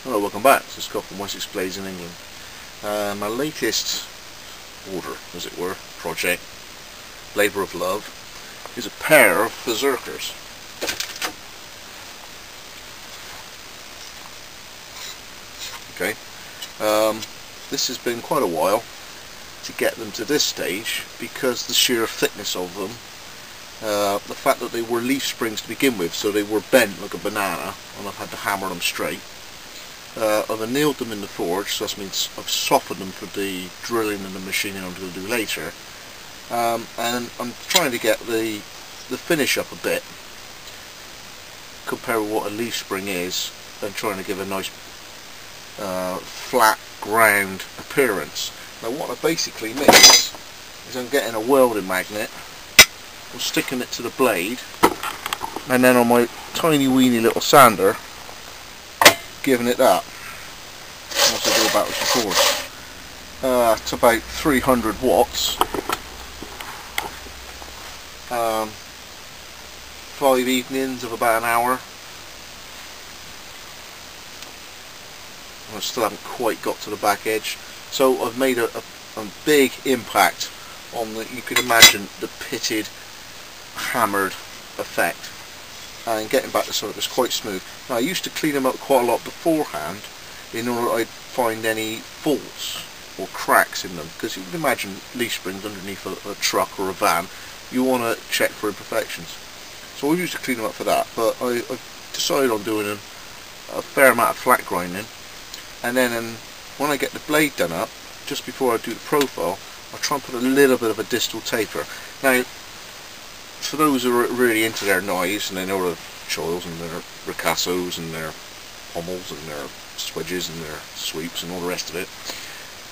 Hello, welcome back. This is Scott from Wessex Blades in England. My latest order, as it were, project, labour of love, is a pair of berserkers. Okay, this has been quite a while to get them to this stage because the sheer thickness of them, the fact that they were leaf springs to begin with, so they were bent like a banana, and I've had to hammer them straight. I've nailed them in the forge, so that means I've softened them for the drilling and the machining I'm going to do later. And I'm trying to get the finish up a bit, compare with what a leaf spring is, and trying to give a nice flat ground appearance. Now what I basically mean is I'm getting a welding magnet, I'm sticking it to the blade, and then on my tiny weeny little sander giving it that. What's it all about before? It's about 300 watts. 5 evenings of about an hour. I still haven't quite got to the back edge, so I've made a big impact on the, you could imagine, the pitted, hammered effect, and getting back to sort of, it's quite smooth. Now I used to clean them up quite a lot beforehand in order I'd find any faults or cracks in them, because you can imagine leaf springs underneath a truck or a van, you want to check for imperfections. So I used to clean them up for that, but I decided on doing a fair amount of flat grinding, and then when I get the blade done up, just before I do the profile, I'll try and put a little bit of a distal taper. Now for those who are really into their knives and they know their choils and their ricassos and their pommels and their swedges and their sweeps and all the rest of it,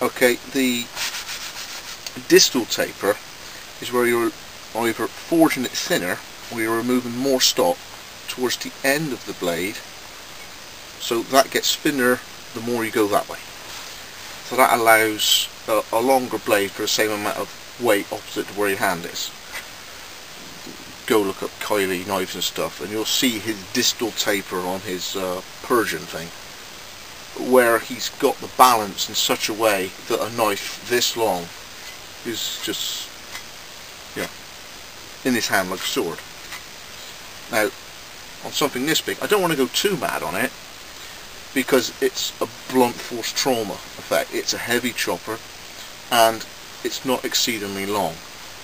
okay, the distal taper is where you're either forging it thinner or you're removing more stock towards the end of the blade, so that gets thinner the more you go that way. So that allows a longer blade for the same amount of weight opposite to where your hand is. Go look up Kylie knives and stuff and you'll see his distal taper on his Persian thing, where he's got the balance in such a way that a knife this long is just, yeah, in his hand like a sword. Now on something this big, I don't want to go too mad on it because it's a blunt force trauma effect. It's a heavy chopper and it's not exceedingly long,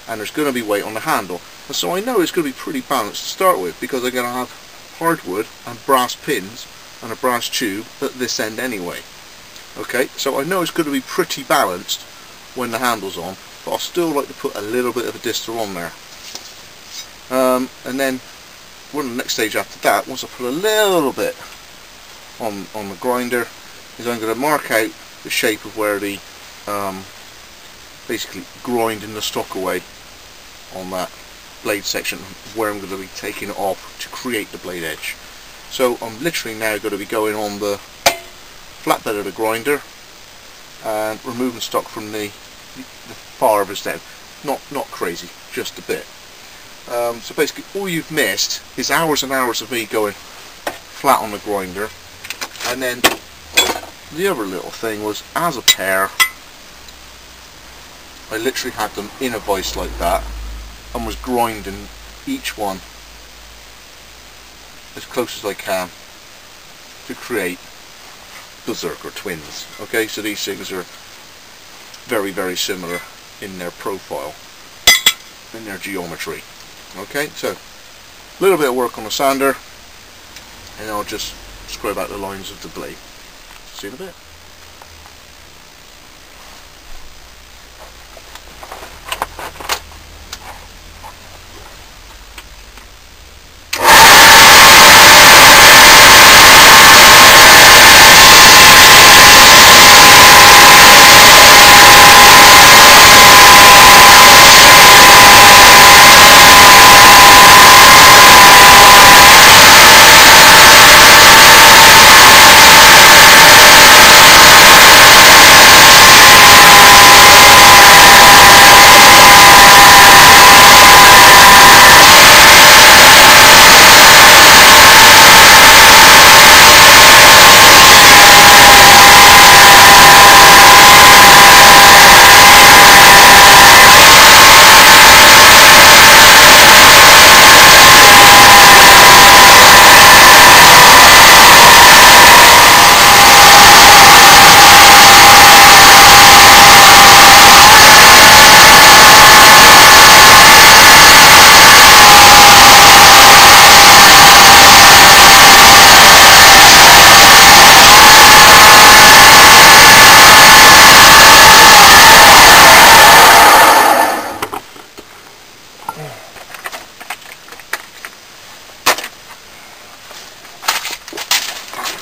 and there's going to be weight on the handle, and so I know it's going to be pretty balanced to start with because I'm going to have hardwood and brass pins and a brass tube at this end anyway. Okay, so I know it's going to be pretty balanced when the handle's on, but I'll still like to put a little bit of a distal on there. And then the next stage after that, once I put a little bit on the grinder, is I'm going to mark out the shape of where the basically grinding the stock away on that blade section, where I'm going to be taking it off to create the blade edge. So I'm literally now going to be going on the flatbed of the grinder and removing stock from the fibres down. Not crazy, just a bit. So basically all you've missed is hours and hours of me going flat on the grinder, and then the other little thing was, as a pair, I literally had them in a vise like that and was grinding each one as close as I can to create berserker twins. Okay, so these things are very, very similar in their profile, in their geometry. Okay, so a little bit of work on the sander and I'll just scrub out the lines of the blade. See you in a bit.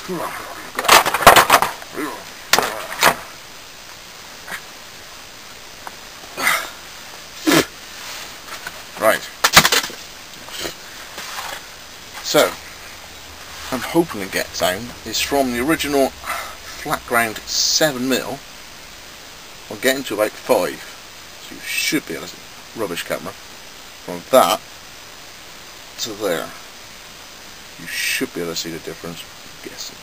Right. So, I'm hoping to get down is from the original flat ground 7mm. I'll get into about 5. So you should be able to see. Rubbish camera. From that to there. You should be able to see the difference. I'm guessing.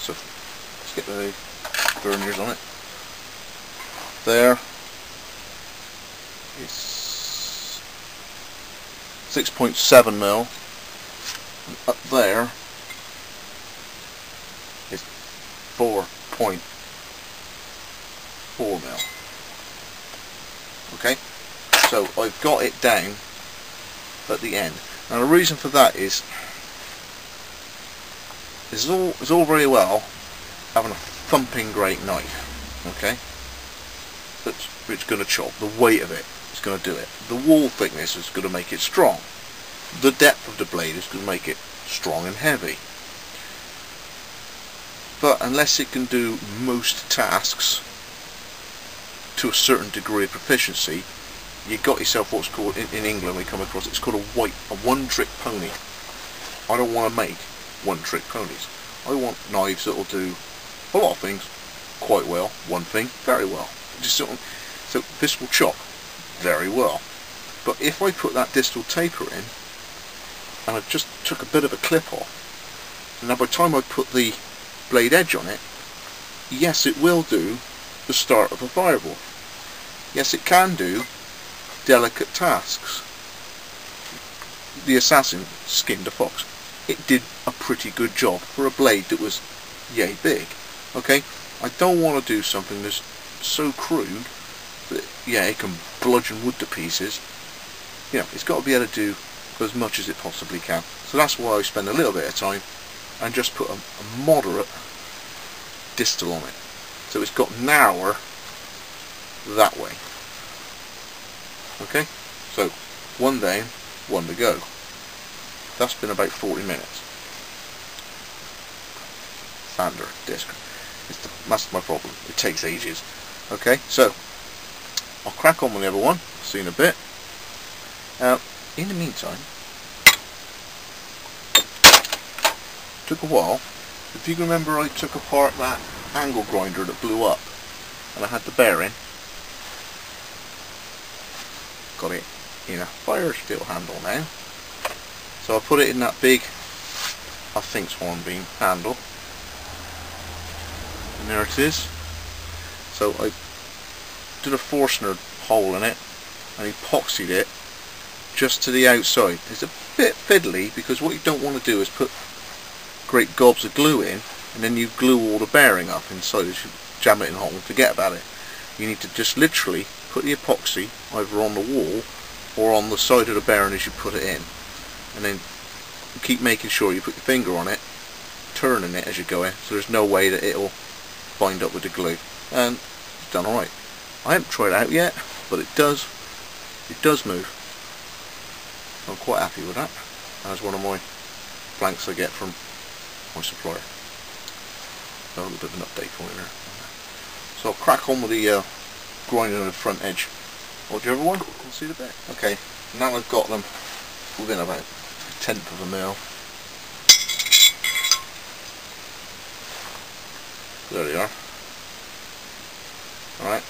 So let's get the burners on it. There is 6.7mm, and up there is 4.4mm. Okay, so I've got it down at the end. Now the reason for that is it's all very well having a thumping great knife, okay, it's going to chop. The weight of it is going to do it. The wall thickness is going to make it strong. The depth of the blade is going to make it strong and heavy. But unless it can do most tasks to a certain degree of proficiency, you got yourself what's called, in England we come across, it's called a one-trick pony. I don't want to make one-trick ponies. I want knives that will do a lot of things quite well, one thing very well. So this will chop very well. But if I put that distal taper in, and I just took a bit of a clip off, and now by the time I put the blade edge on it, yes, it will do the start of a fireball. Yes, it can do delicate tasks. The assassin skinned a fox. It did a pretty good job for a blade that was yay big. Okay, I don't want to do something that's so crude that, yeah, it can bludgeon wood to pieces. You know, it's got to be able to do as much as it possibly can. So that's why I spend a little bit of time and just put a moderate distal on it. So it's got narrower that way. Okay, so one down, one to go. That's been about 40 minutes. Sander disc. That's my problem. It takes ages. Okay, so I'll crack on with the other one. See you in a bit. In the meantime, took a while. If you can remember, I took apart that angle grinder that blew up, and I had the bearing. Got it in a fire steel handle now. So I put it in that big, I think it's hornbeam handle, and there it is. So I did a Forstner hole in it and epoxied it just to the outside. It's a bit fiddly because what you don't want to do is put great gobs of glue in and then you glue all the bearing up inside as you jam it in hole and forget about it. You need to just literally put the epoxy either on the wall or on the side of the bearing as you put it in, and then keep making sure you put your finger on it, turning it as you go in, so there's no way that it'll bind up with the glue. And it's done alright. I haven't tried it out yet, but it does move. I'm quite happy with that. That's one of my blanks I get from my supplier. So a little bit of an update for you there. So I'll crack on with the grinding of the front edge. Hold you everyone, we'll see the bit. Okay, now I've got them within about 1/10 of a mil. There they are. Alright.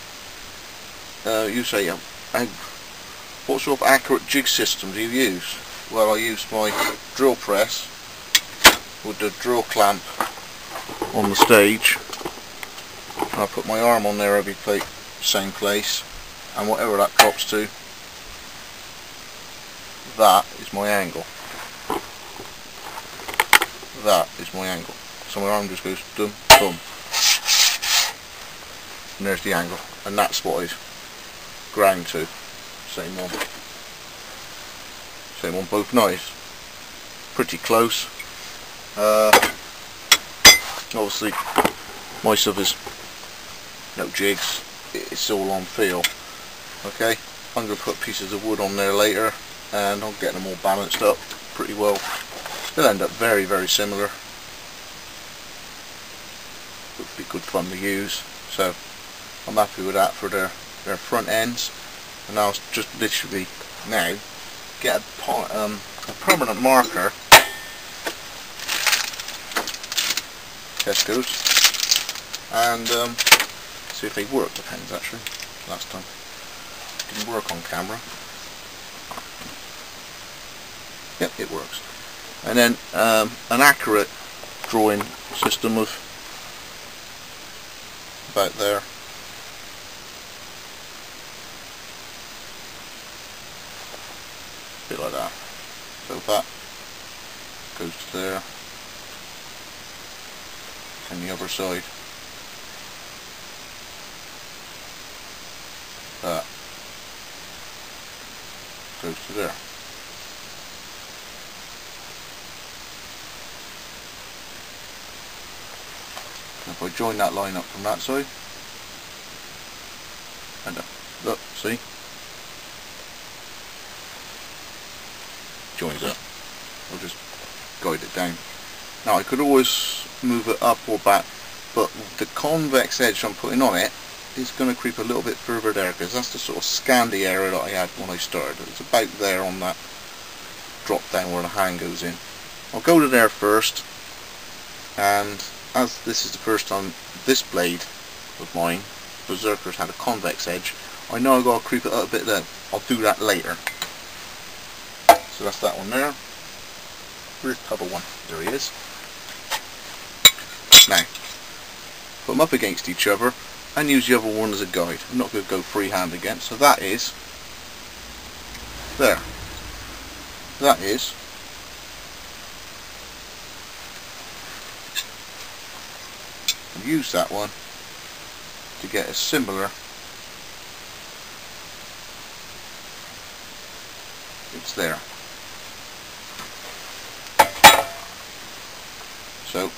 You say, what sort of accurate jig system do you use? Well, I use my drill press with the drill clamp on the stage. And I put my arm on there every plate, same place, and whatever that cops to, that is my angle. That is my angle. So my arm just goes dum, boom. And there's the angle. And that's what I've ground to. Same one. Same on both knives. Pretty close. Obviously, my stuff is no jigs. It's all on feel. Okay, I'm going to put pieces of wood on there later and I'll get them all balanced up pretty well. They'll end up very, very similar. would be good fun to use. So I'm happy with that for their front ends. And I'll just literally now get a permanent marker, Tesco's, and see if they work. Depends actually. Last time didn't work on camera. Yep, it works. And then an accurate drawing system of about there. Bit like that. So that goes to there, and the other side that goes to there. And if I join that line up from that side, and look, see? Joins up. I'll just guide it down. Now I could always move it up or back, but the convex edge I'm putting on it is going to creep a little bit further there, because that's the sort of scandy area that I had when I started. It's about there on that drop down where the hand goes in. I'll go to there first, and as this is the first time this blade of mine, Berserker's, had a convex edge, I know I've got to creep it up a bit there. I'll do that later. So that's that one there. Where's the other one? There he is. Now, put them up against each other and use the other one as a guide. I'm not going to go freehand again. So that is there. That is use that one to get a similar. It's there. So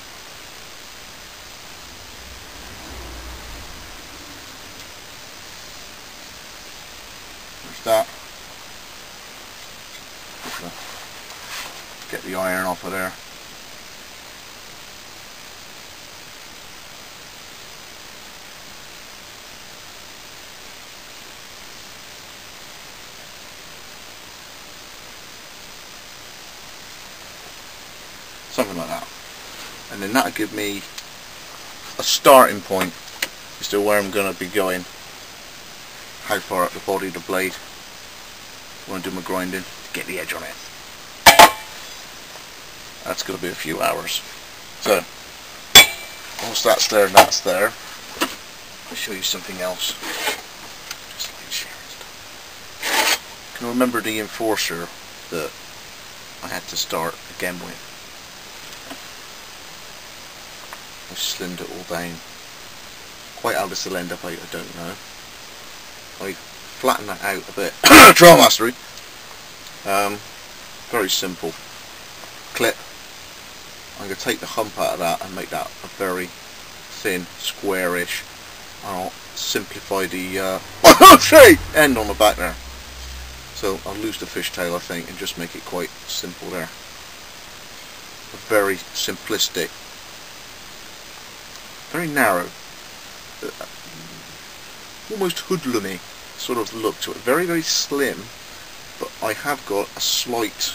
there's that. Get the iron off of there. Something like that. And then that'll give me a starting point as to where I'm going to be going, how far up the body of the blade when I do my grinding to get the edge on it. That's going to be a few hours. So once that's there and that's there, I'll show you something else. Just like sharing stuff. Can you remember the enforcer that I had to start again with? I slimmed it all down. Quite how this will end up, I don't know. I flattened that out a bit. Trial mastery. Very simple. Clip. I'm going to take the hump out of that and make that a very thin, squarish. I'll simplify the end on the back there. So I'll lose the fishtail, I think, and just make it quite simple there. A very simplistic, very narrow, almost hoodlummy sort of look to it. Very, very slim, but I have got a slight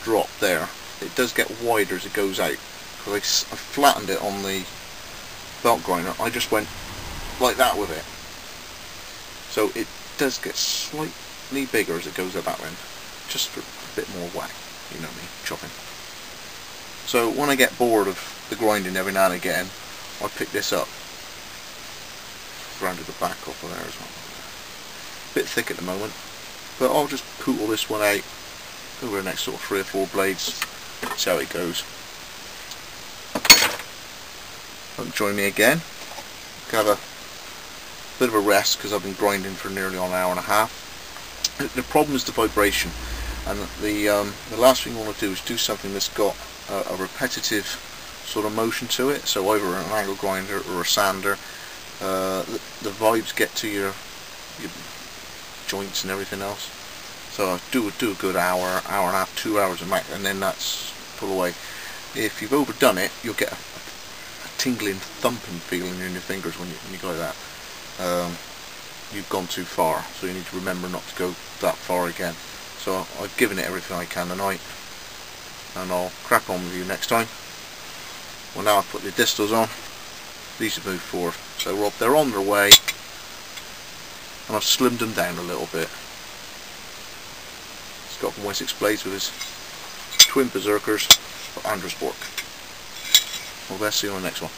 drop there. It does get wider as it goes out, because I flattened it on the belt grinder. I just went like that with it. So it does get slightly bigger as it goes at that end, just for a bit more whack, you know me, chopping. So when I get bored of the grinding every now and again, I pick this up. Rounded the back off of there as well. A bit thick at the moment, but I'll just pootle this one out over the next sort of 3 or 4 blades. See how it goes. Don't join me again. Have a bit of a rest because I've been grinding for nearly an hour and a half. The problem is the vibration, and the last thing I want to do is do something that's got a repetitive sort of motion to it. So either an angle grinder or a sander, the vibes get to your joints and everything else. So I do a good hour and a half, 2 hours a max, and then that's pull away. If you've overdone it, you'll get a tingling, thumping feeling in your fingers when you go like that, you've gone too far. So you need to remember not to go that far again. So I've given it everything I can tonight, and I'll crack on with you next time. Well, now I've put the distils on, these have moved forward. So they're on their way, and I've slimmed them down a little bit. Scott from Wessex Blades with his twin berserkers for Andrew's work. Well, best see you on the next one.